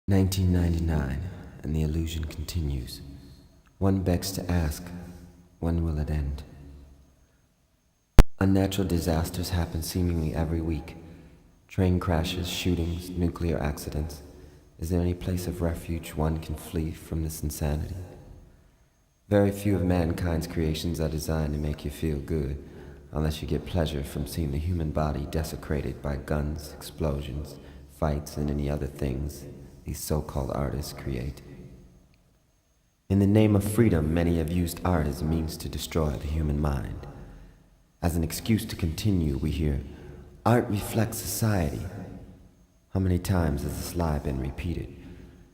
1999, and the illusion continues. One begs to ask, when will it end? Unnatural disasters happen seemingly every week. Train crashes, shootings, nuclear accidents. Is there any place of refuge one can flee from this insanity? Very few of mankind's creations are designed to make you feel good, unless you get pleasure from seeing the human body desecrated by guns, explosions, fights, and any other things these so-called artists create. In the name of freedom, many have used art as a means to destroy the human mind. As an excuse to continue, we hear, art reflects society. How many times has this lie been repeated?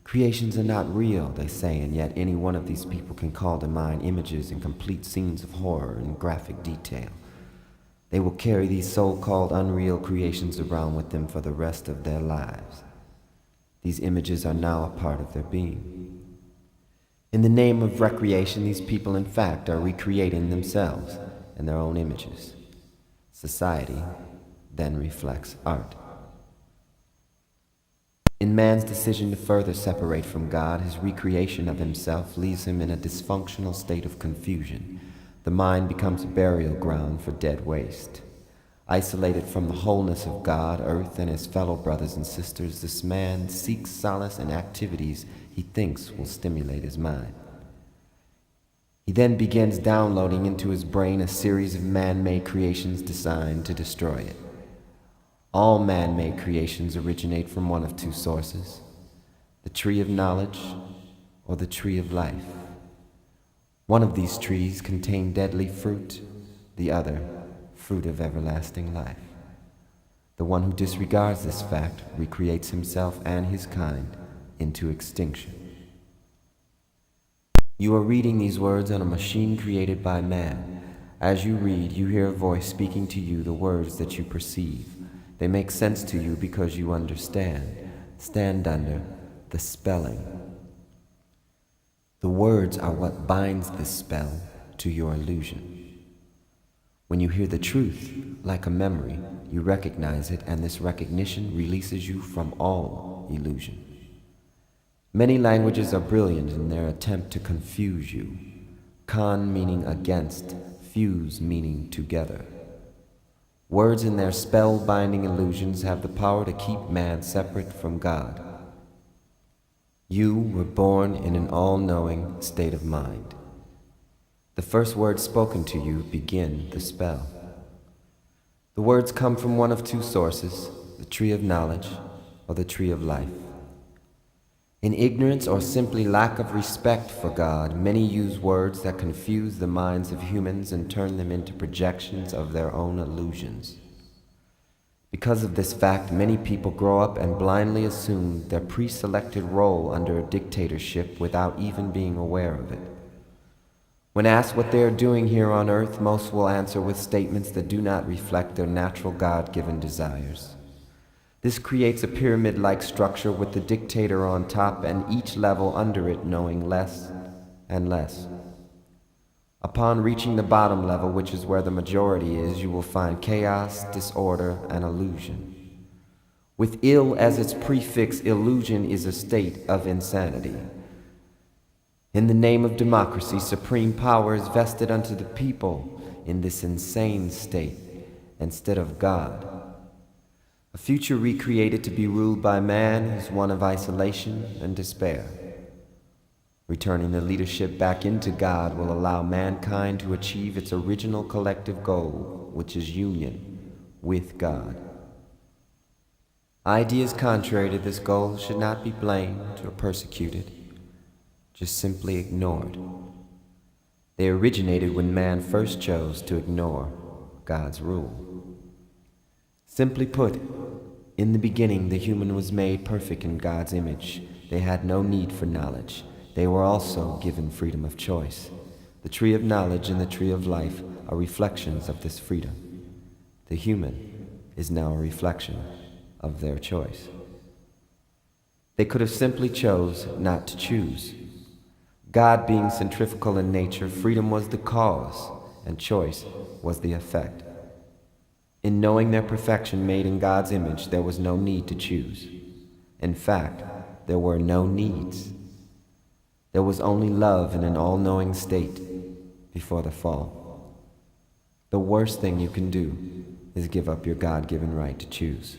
Creations are not real, they say, and yet any one of these people can call to mind images and complete scenes of horror in graphic detail. They will carry these so-called unreal creations around with them for the rest of their lives. These images are now a part of their being. In the name of recreation, these people in fact are recreating themselves and their own images. Society then reflects art. In man's decision to further separate from God, his recreation of himself leaves him in a dysfunctional state of confusion. The mind becomes a burial ground for dead waste. Isolated from the wholeness of God, earth, and his fellow brothers and sisters, this man seeks solace in activities he thinks will stimulate his mind. He then begins downloading into his brain a series of man-made creations designed to destroy it. All man-made creations originate from one of two sources: the tree of knowledge or the tree of life. One of these trees contains deadly fruit, the other fruit of everlasting life. The one who disregards this fact recreates himself and his kind into extinction. You are reading these words on a machine created by man. As you read, you hear a voice speaking to you the words that you perceive. They make sense to you because you understand. Stand under the spelling. The words are what binds this spell to your illusion. When you hear the truth, like a memory, you recognize it, and this recognition releases you from all illusion. Many languages are brilliant in their attempt to confuse you. Con meaning against, fuse meaning together. Words in their spell-binding illusions have the power to keep man separate from God. You were born in an all-knowing state of mind. The first words spoken to you begin the spell. The words come from one of two sources: the tree of knowledge or the tree of life. In ignorance or simply lack of respect for God, many use words that confuse the minds of humans and turn them into projections of their own illusions. Because of this fact, many people grow up and blindly assume their pre-selected role under a dictatorship without even being aware of it. When asked what they are doing here on earth, most will answer with statements that do not reflect their natural God-given desires. This creates a pyramid-like structure with the dictator on top and each level under it knowing less and less. Upon reaching the bottom level, which is where the majority is, you will find chaos, disorder, and illusion. With ill as its prefix, illusion is a state of insanity. In the name of democracy, supreme power is vested unto the people in this insane state instead of God. A future recreated to be ruled by man is one of isolation and despair. Returning the leadership back into God will allow mankind to achieve its original collective goal, which is union with God. Ideas contrary to this goal should not be blamed or persecuted, just simply ignored. They originated when man first chose to ignore God's rule. Simply put, in the beginning the human was made perfect in God's image. They had no need for knowledge. They were also given freedom of choice. The tree of knowledge and the tree of life are reflections of this freedom. The human is now a reflection of their choice. They could have simply chose not to choose. God being centrifugal in nature, freedom was the cause and choice was the effect. In knowing their perfection made in God's image, there was no need to choose. In fact, there were no needs. There was only love in an all-knowing state before the fall. The worst thing you can do is give up your God-given right to choose.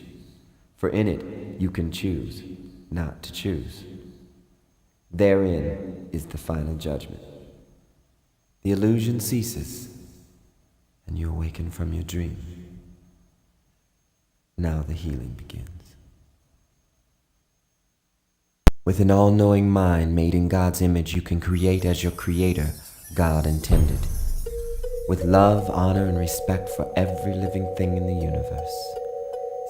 For in it, you can choose not to choose. Therein is the final judgment. The illusion ceases, and you awaken from your dream. Now the healing begins. With an all-knowing mind made in God's image, you can create as your creator, God intended. With love, honor, and respect for every living thing in the universe.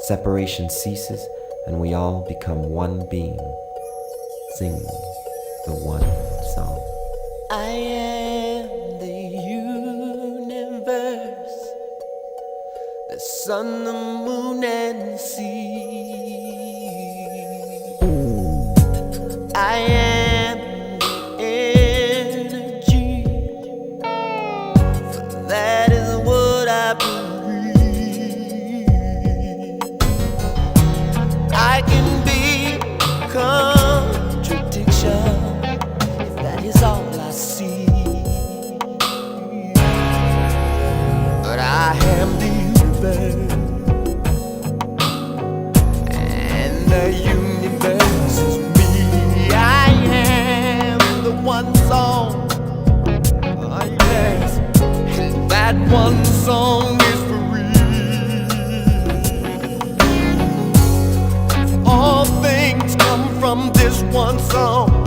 Separation ceases, and we all become one being, singing the one song. I am the universe, the sun, the moon, and sea. I am the energy, for that is what I breathe. I can be contradiction, if that is all I see. But I am the universe, and the universe is me. I am the one song, oh yes, and that one song is free. All things come from this one song.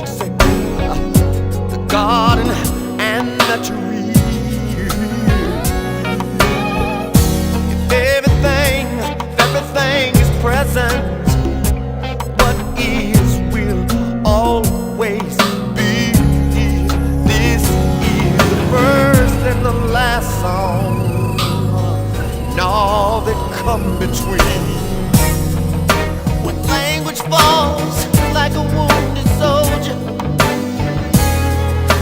She said, the garden and the tree. If everything is present, what is will always be. This is the first and the last song, and all that come between. When language falls like a wounded soldier,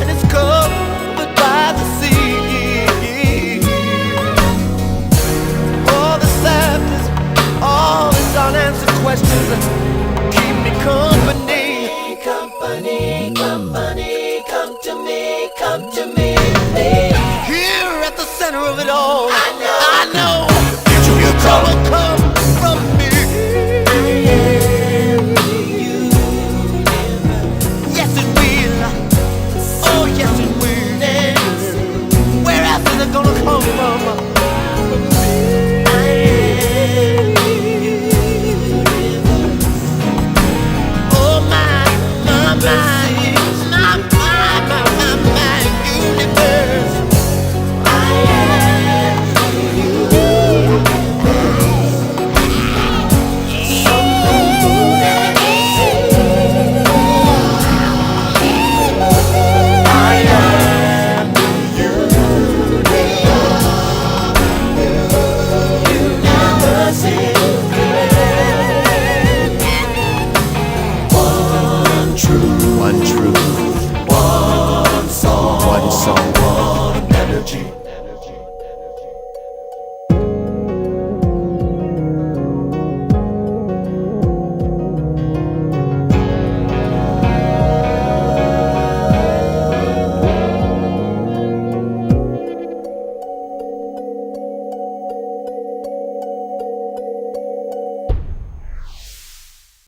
and it's covered by the sea. All the sadness, all these unanswered questions keep me company. Company, company, come to me, please. Here at the center of it all